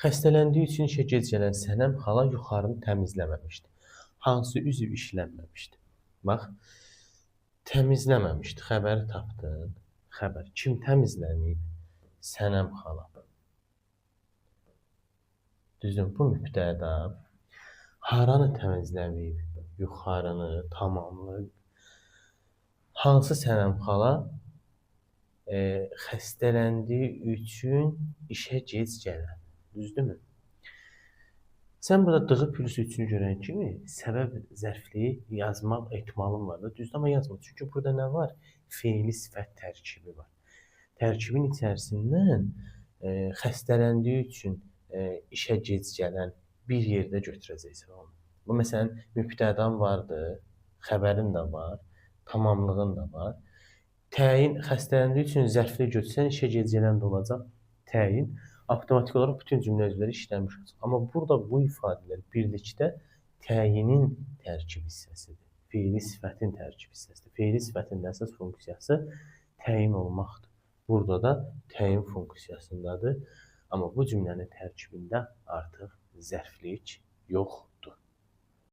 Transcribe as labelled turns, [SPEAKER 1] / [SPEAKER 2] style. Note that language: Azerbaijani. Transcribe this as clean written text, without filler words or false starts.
[SPEAKER 1] Xəstələndiyi üçün işə gec gələn Sənəm xala yuxarını təmizləməmişdi. Hansı üzv işlənməmişdi? Bax, təmizləməmişdi. Xəbəri tapdın. Xəbər. Kim təmizləməyib? Sənəm xala. Düzdür, bu mübtəda. Haranı təmizləməyib? Yuxarını, tamamını. Hansı Sənəm xala xəstələndiyi üçün işə gec gələn? Düzdürmü? Sən burada dığı plus üçünü görən kimi səbəb zərfliyi yazmaq ehtimalın var da, düzdür, amma yazma. Çünki burada nə var? Fe'li sifət tərkibi var. Tərkibin içərisindən xəstələndiyi üçün işə gec gələn bir yerdə götürəcəksən onu. Bu məsələn mübtədan vardır, xəbərin də var, tamamlığın da var. Təyin xəstələndiyi üçün zərfli götürsən işə gec gələn də olacaq. Təyin avtomatik olaraq bütün cümlə özləri işlənmiş olacaq. Amma burada bu ifadələr birlikdə təyinin tərkib hissəsidir. Fe'li sifətin tərkib hissəsidir. Fe'li sifətin də əsas funksiyası təyin olmaqdır. Burada da təyin funksiyasındadır. Amma bu cümlənin tərkibində artıq zərflik yoxdur.